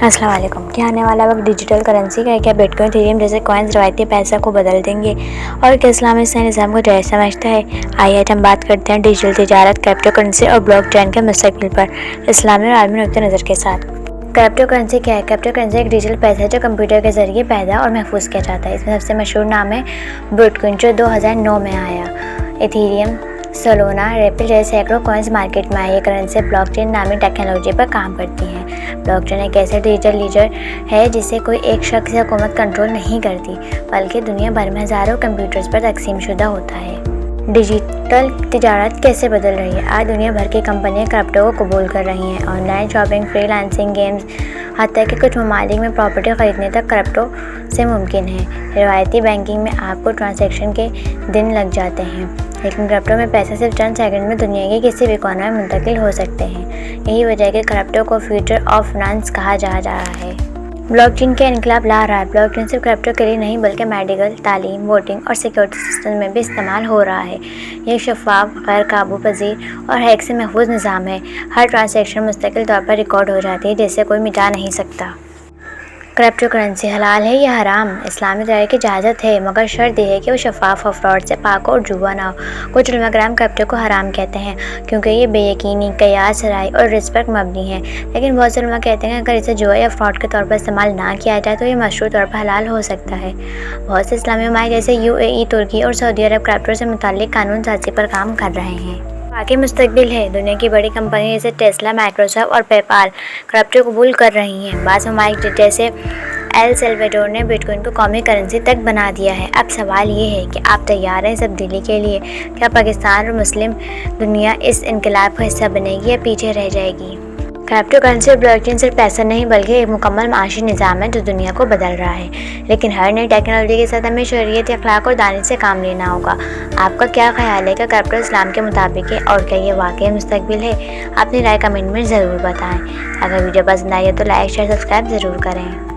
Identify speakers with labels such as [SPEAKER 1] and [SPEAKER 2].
[SPEAKER 1] अस्सलाम वालेकुम। क्या आने वाला वक्त डिजिटल करेंसी का है? क्या बिटकॉइन, इथेरियम जैसे कॉइन्स रवायती पैसा को बदल देंगे? और क्या इस्लाम इस नए निज़ाम को जायज़ समझता है? आइए आज हम बात करते हैं डिजिटल तिजारत, क्रिप्टो करेंसी और ब्लॉकचेन के मुस्तकबिल पर इस्लामी और आलमी नुक्ते नज़र के साथ। क्रिप्टो करेंसी क्या है? क्रिप्टो करेंसी एक डिजिटल पैसा है जो कंप्यूटर के जरिए पैदा और महफूज किया जाता है। इसमें सबसे मशहूर नाम है बिटकॉइन, जो 2009 में आया। इथेरियम, सोलाना, रिपल जैसे सैकड़ों कॉइन्स मार्केट में आई। ये करेंसी ब्लॉकचेन नामी टेक्नोलॉजी पर काम करती हैं। ब्लॉकचेन एक ऐसा डिजिटल लीजर है जिसे कोई एक शख्स या हुकूमत कंट्रोल नहीं करती, बल्कि दुनिया भर में हज़ारों कंप्यूटर्स पर तकसीम शुदा होता है। डिजिटल तिजारत कैसे बदल रही है? आज दुनिया भर की कंपनियां क्रिप्टो को कबूल कर रही हैं। ऑनलाइन शॉपिंग, फ्रीलांसिंग, गेम्स, हत्ता कि कुछ ममालिक में प्रॉपर्टी ख़रीदने तक क्रिप्टो से मुमकिन है। रिवायती बैंकिंग में आपको ट्रांजैक्शन के दिन लग जाते हैं, लेकिन क्रिप्टो में पैसे सिर्फ चंद सेकंड में दुनिया के किसी भी कोने में मुंतकिल हो सकते हैं। यही वजह है कि क्रिप्टो को फ्यूचर ऑफ फाइनेंस कहा जा रहा है। ब्लॉकचेन के इनकलाब ला रहा है। ब्लॉकचेन सिर्फ क्रिप्टो के लिए नहीं, बल्कि मेडिकल, तालीम, वोटिंग और सिक्योरिटी सिस्टम में भी इस्तेमाल हो रहा है। यह शफाफ, गैर काबू पजीर और हैक से महफूज निज़ाम है। हर ट्रांजैक्शन मुस्तकिल तौर पर रिकॉर्ड हो जाती है, जिसे कोई मिटा नहीं सकता। क्रिप्टो करेंसी हलाल है या हराम? इस्लामी तरीके की इजाज़त है, मगर शर्त यह है कि वो शफाफ हो, फ्रॉड से पाक और जुआ ना हो। कुछ उलमा कराम क्रिप्टो को हराम कहते हैं क्योंकि ये बेयकीनी, कयास, राय और रिस्क पर मबनी है, लेकिन बहुत से उलमा कहते हैं कि अगर इसे जुआ या फ्रॉड के तौर पर इस्तेमाल ना किया जाए तो ये मशरूع तौर पर हलाल हो सकता है। बहुत से इस्लामी उलमा जैसे UAE, तुर्की और सऊदी अरब क्रिप्टो से मुताल्लिक कानून साज़ी पर काम कर रहे हैं। बाकी मुस्तकबिल है। दुनिया की बड़ी कंपनी जैसे टेस्ला, माइक्रोसॉफ्ट और पेपाल क्रिप्टो कबूल कर रही हैं। बाज़ ममालिक जैसे एल सल्वाडोर ने बिटकॉइन को कौमी करेंसी तक बना दिया है। अब सवाल ये है कि आप तैयार हैं इस तब्दीली के लिए? क्या पाकिस्तान और मुस्लिम दुनिया इस इनकलाब का हिस्सा बनेगी या पीछे रह जाएगी? क्रिप्टो करेंसी और ब्लॉकचेन सिर्फ पैसा नहीं, बल्कि एक मुकम्मल माशी निज़ाम है जो दुनिया को बदल रहा है। लेकिन हर नई टेक्नोलॉजी के साथ हमें शरीयत, अखलाक और दानिश से काम लेना होगा। आपका क्या ख्याल है कि क्रिप्टो इस्लाम के मुताबिक है, और क्या ये वाकई मुस्तकबिल है? अपनी राय कमेंट में ज़रूर बताएं। अगर वीडियो पसंद आई है तो लाइक, शेयर, सब्सक्राइब ज़रूर करें।